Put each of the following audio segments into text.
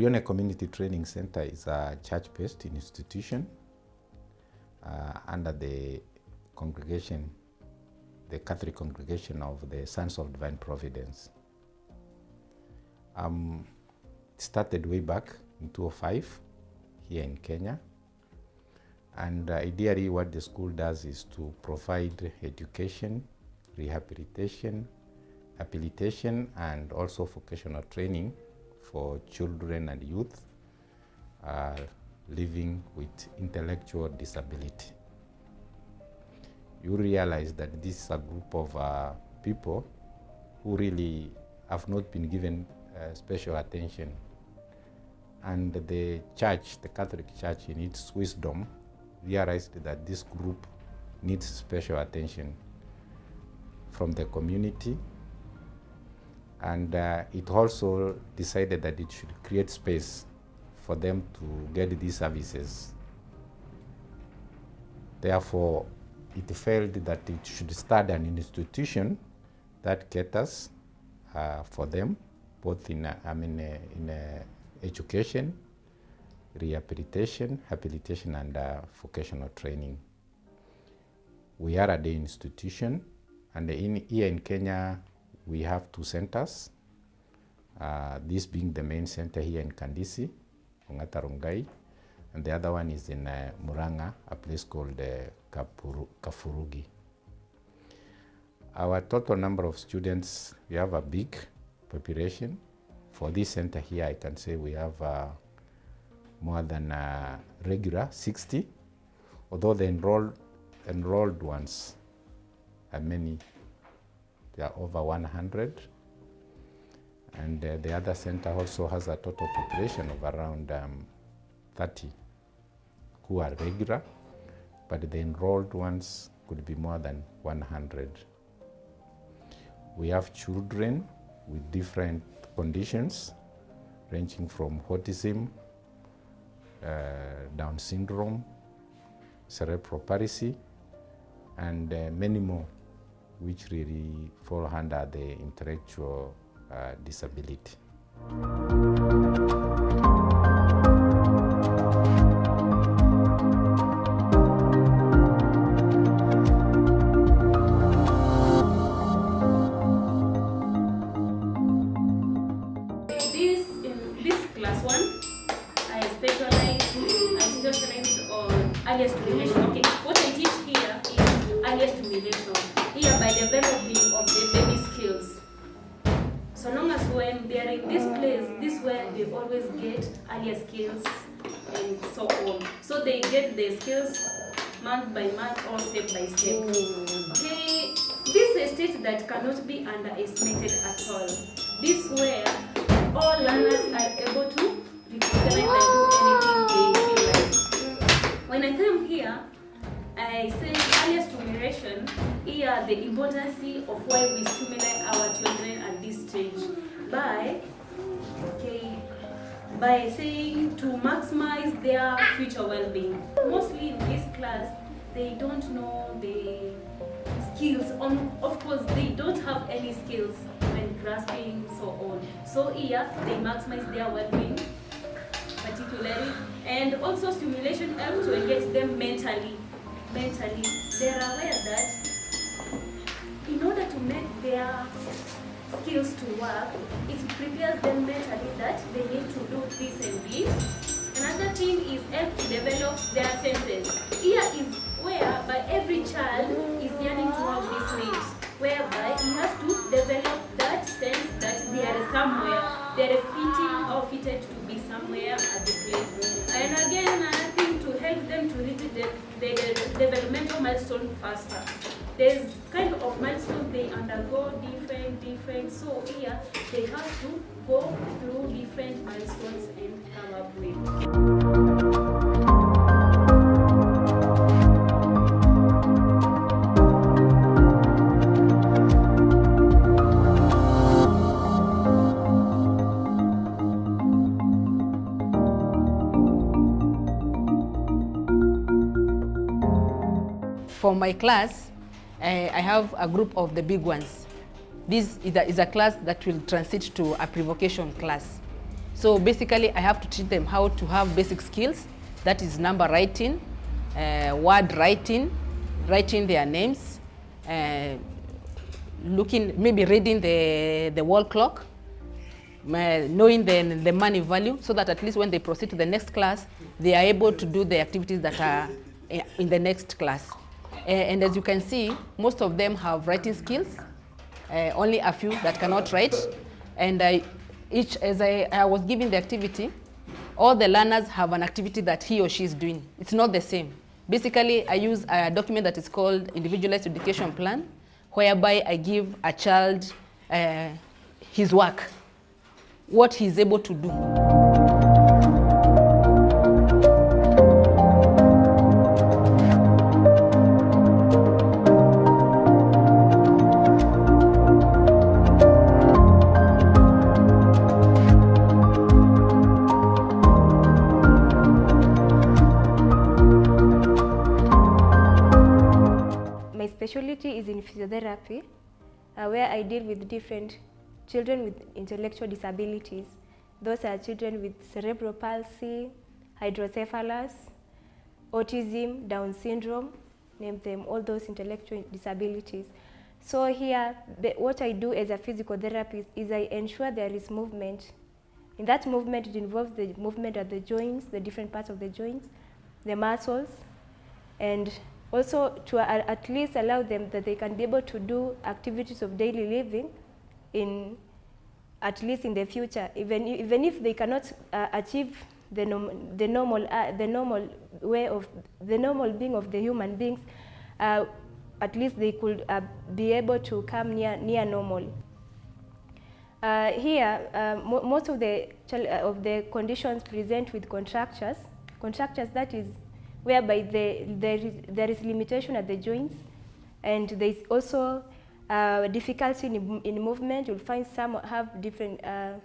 Orione Community Training Centre is a church-based institution under the congregation, the Catholic congregation of the Sons of Divine Providence. It started way back in 2005 here in Kenya. And ideally what the school does is to provide education, rehabilitation, habilitation, and also vocational training for children and youth living with intellectual disability. You realize that this is a group of people who really have not been given special attention. And the church, the Catholic Church, in its wisdom, realized that this group needs special attention from the community, and it also decided that it should create space for them to get these services. Therefore, it felt that it should start an institution that caters for them, both in education, rehabilitation, habilitation, and vocational training. We are a day institution, and here in Kenya, we have 2 centers. This being the main center here in Kandisi, Ongata Rongai, and the other one is in Muranga, a place called Kafurugi. Our total number of students, we have a big population. For this center here, I can say we have more than regular 60, although the enrolled ones are many. They are over 100, and the other center also has a total population of around 30 who are regular, but the enrolled ones could be more than 100. We have children with different conditions, ranging from autism, Down syndrome, cerebral palsy, and many more, which really fall under the intellectual disability. This class 1, I specialize on earlier stimulation. Okay, what I teach here is earlier stimulation. Here by developing of the baby skills. So long as when they are in this place, this is where they always get earlier skills and so on. So they get the skills month by month or step by step. Okay, this is a stage that cannot be underestimated at all. This is where all learners are able to recognize and do anything they feel like. When I come here, I say earlier stimulation, here the importance of why we stimulate our children at this stage by saying to maximize their future well-being. Mostly in this class, they don't know the skills. Of course, they don't have any skills when grasping, so on. So here, they maximize their well-being, particularly, and also stimulation helps to engage them mentally. They are aware that in order to make their skills to work, it prepares them mentally that they need to do this and this. Another thing is help to develop their senses. Here is where by every child is yearning to have this need, whereby he has to develop that sense that they are somewhere, they are fitting or fitted to be somewhere at the place. And again, another thing to help them to reach the developmental milestone faster. There's kind of milestones they undergo different. So here they have to go through different milestones and come up with. For my class, I have a group of the big ones. This is a class that will transit to a pre-vocation class. So basically, I have to teach them how to have basic skills. That is number writing, word writing, writing their names, maybe reading the wall clock, knowing the money value, so that at least when they proceed to the next class, they are able to do the activities that are in the next class. And as you can see, most of them have writing skills, only a few that cannot write. And as I was giving the activity, all the learners have an activity that he or she is doing. It's not the same. Basically, I use a document that is called Individualized Education Plan, whereby I give a child his work, what he's able to do. My specialty is in physiotherapy, where I deal with different children with intellectual disabilities. Those are children with cerebral palsy, hydrocephalus, autism, Down syndrome, name them, all those intellectual disabilities. So here, what I do as a physical therapist is I ensure there is movement. In that movement, it involves the movement of the joints, the different parts of the joints, the muscles, and also to at least allow them that they can be able to do activities of daily living at least in the future, even if they cannot achieve the normal being of the human beings, at least they could be able to come near normal. Here, most of the conditions present with contractures. Contractures, that is whereby there is limitation at the joints, and there is also difficulty in movement. You'll find some have different,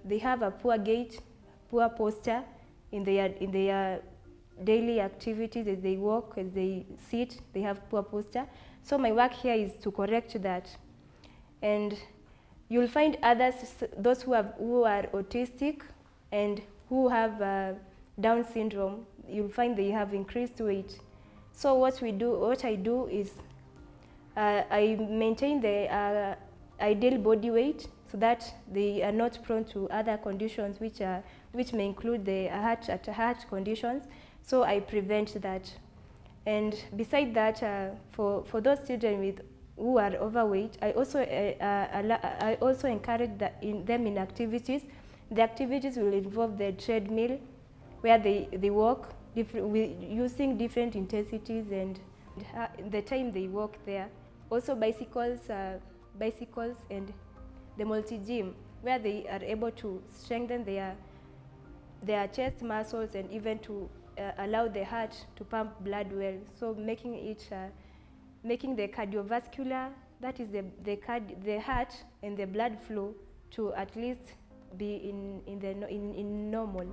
they have a poor gait, poor posture in their daily activities. As they walk, as they sit, they have poor posture. So my work here is to correct that. And you'll find others, those who are autistic and who have Down syndrome. You'll find they have increased weight. So what I do is I maintain the ideal body weight so that they are not prone to other conditions which may include the heart conditions. So I prevent that. And beside that, for those children who are overweight, I also encourage them in activities. The activities will involve the treadmill, where they walk using different intensities and the time they walk there. Also bicycles and the multi-gym, where they are able to strengthen their chest muscles and even to allow the heart to pump blood well. So making the cardiovascular, that is the heart and the blood flow, to at least be in normal.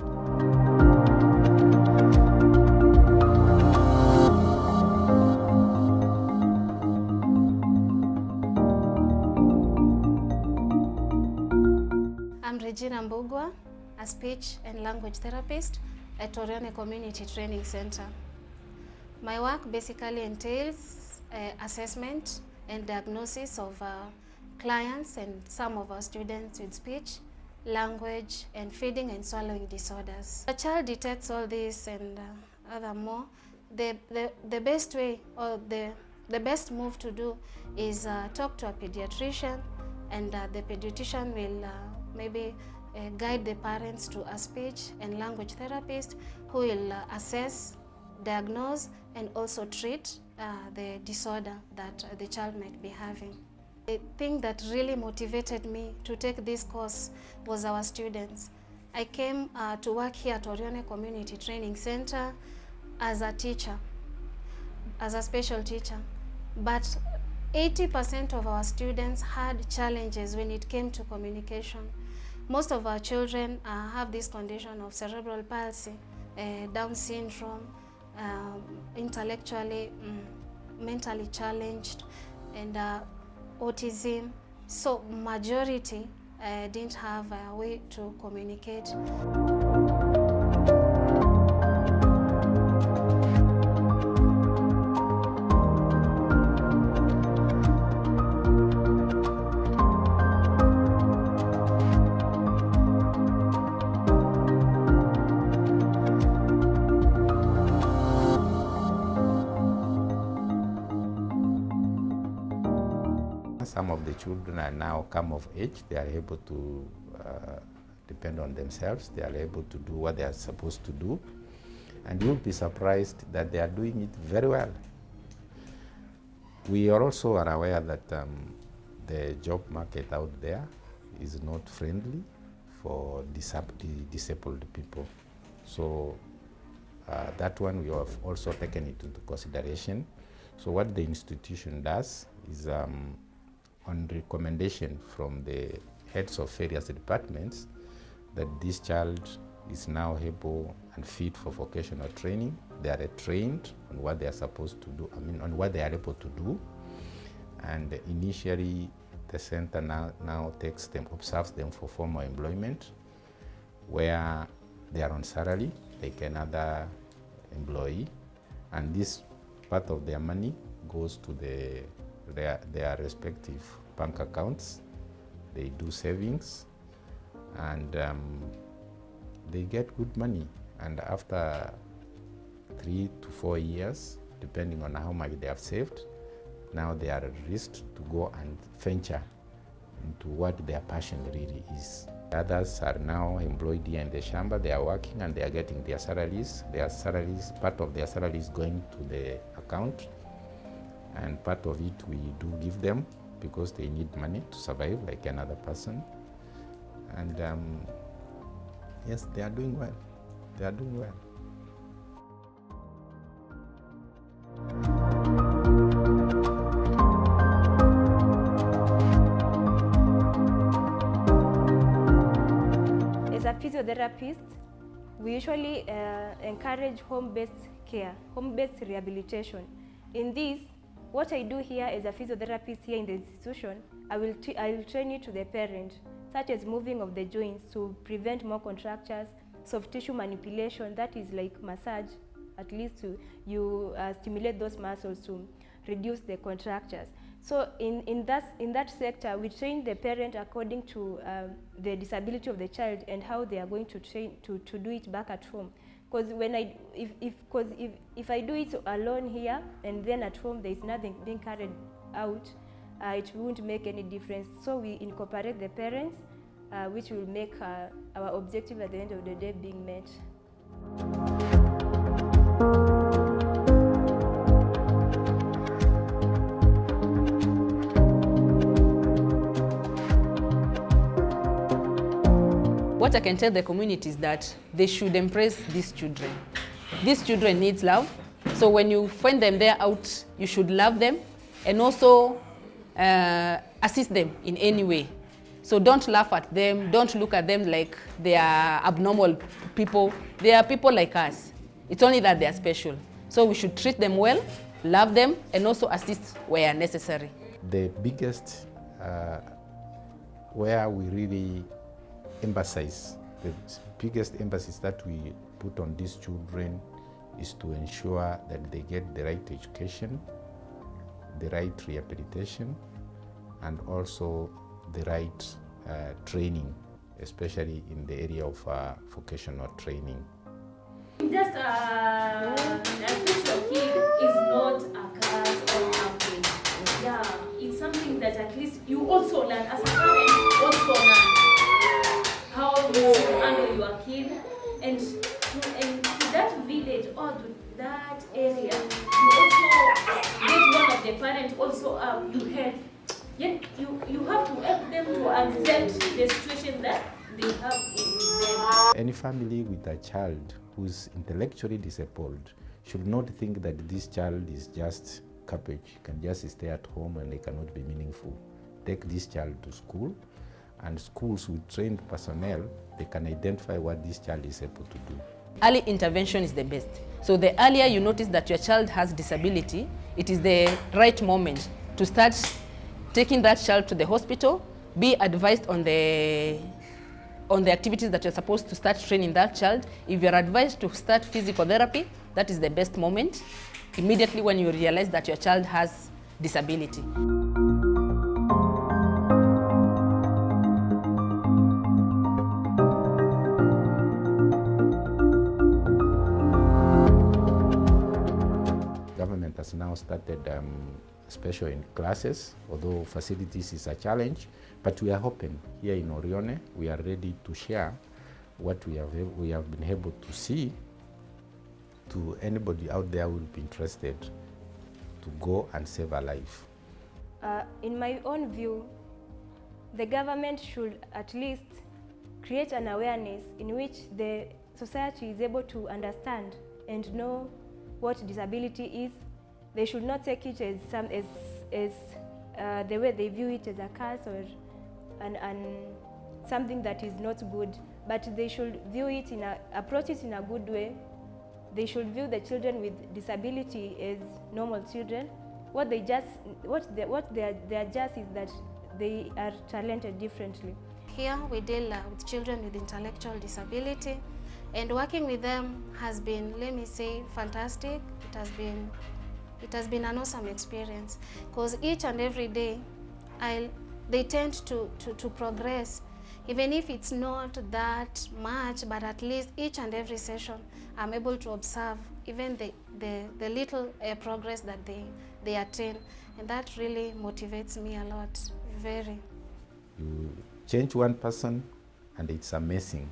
I'm Regina Mbugwa, a speech and language therapist at Orione Community Training Centre. My work basically entails assessment and diagnosis of clients and some of our students with speech, language, and feeding and swallowing disorders. The child detects all this and other more. The best way or the best move to do is talk to a pediatrician, and the pediatrician will maybe guide the parents to a speech and language therapist who will assess, diagnose, and also treat the disorder that the child might be having. The thing that really motivated me to take this course was our students. I came to work here at Orione Community Training Centre as a teacher, as a special teacher, but 80% of our students had challenges when it came to communication. Most of our children have this condition of cerebral palsy, Down syndrome, intellectually, mentally challenged, and autism. So majority didn't have a way to communicate. some of the children are now come of age. They are able to depend on themselves. They are able to do what they are supposed to do. And you'll be surprised that they are doing it very well. We are also aware that the job market out there is not friendly for disabled people. So that one we have also taken it into consideration. So what the institution does is on recommendation from the heads of various departments that this child is now able and fit for vocational training. They are trained on what they are supposed to do, on what they are able to do. And initially, the center now takes them, observes them for formal employment, where they are on salary like another employee. And this part of their money goes to their respective bank accounts. They do savings, and they get good money. And after 3 to 4 years, depending on how much they have saved, now they are risked to go and venture into what their passion really is. Others are now employed here in the Shamba. They are working and they are getting their salaries. Part of their salaries going to the account, and part of it we do give them because they need money to survive like another person. And yes, they are doing well. They are doing well. As a physiotherapist, we usually encourage home-based care, home-based rehabilitation. In this, what I do here as a physiotherapist here in the institution, I will train you to the parent, such as moving of the joints to prevent more contractures, soft tissue manipulation, that is like massage, at least you stimulate those muscles to reduce the contractures. So in that sector, we train the parent according to the disability of the child and how they are going to train to do it back at home. Because if I do it alone here and then at home there is nothing being carried out, it won't make any difference. So we incorporate the parents, which will make our objective at the end of the day being met. What I can tell the community is that they should embrace these children. These children need love. So when you find them there out, you should love them and also assist them in any way. So don't laugh at them. Don't look at them like they are abnormal people. They are people like us. It's only that they are special. So we should treat them well, love them, and also assist where necessary. The biggest, where we really emphasize, the biggest emphasis that we put on these children is to ensure that they get the right education, the right rehabilitation, and also the right training, especially in the area of vocational training. Just a special kid is not a curse or something. Yeah, it's something that at least you also learn as a parent, also learn how you handle your kid, and to that village or to that area, you also get one of the parents also you help. Yet you have to help them to accept the situation that they have in them. Any family with a child who's intellectually disabled should not think that this child is just cabbage, can just stay at home and they cannot be meaningful. Take this child to school, and schools with trained personnel, they can identify what this child is able to do. Early intervention is the best. So the earlier you notice that your child has disability, it is the right moment to start taking that child to the hospital, be advised on the activities that you're supposed to start training that child. If you're advised to start physical therapy, that is the best moment, immediately when you realize that your child has disability. Government has now started especially in classes, although facilities is a challenge. But we are hoping here in Orione, we are ready to share what we have been able to see to anybody out there who will be interested to go and save a life. In my own view, the government should at least create an awareness in which the society is able to understand and know what disability is. They should not take it as the way they view it as a curse or something that is not good, but they should view it approach it in a good way. They should view the children with disability as normal children. What they are just is that they are talented differently. Here we deal with children with intellectual disability, and working with them has been, let me say, fantastic. It has been an awesome experience, because each and every day they tend to progress, even if it's not that much, but at least each and every session I'm able to observe even the little progress that they attain, and that really motivates me a lot, very. You change one person and it's amazing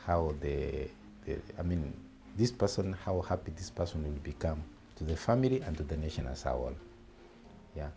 how this person, how happy this person will become to the family and to the nation as a whole. Yeah.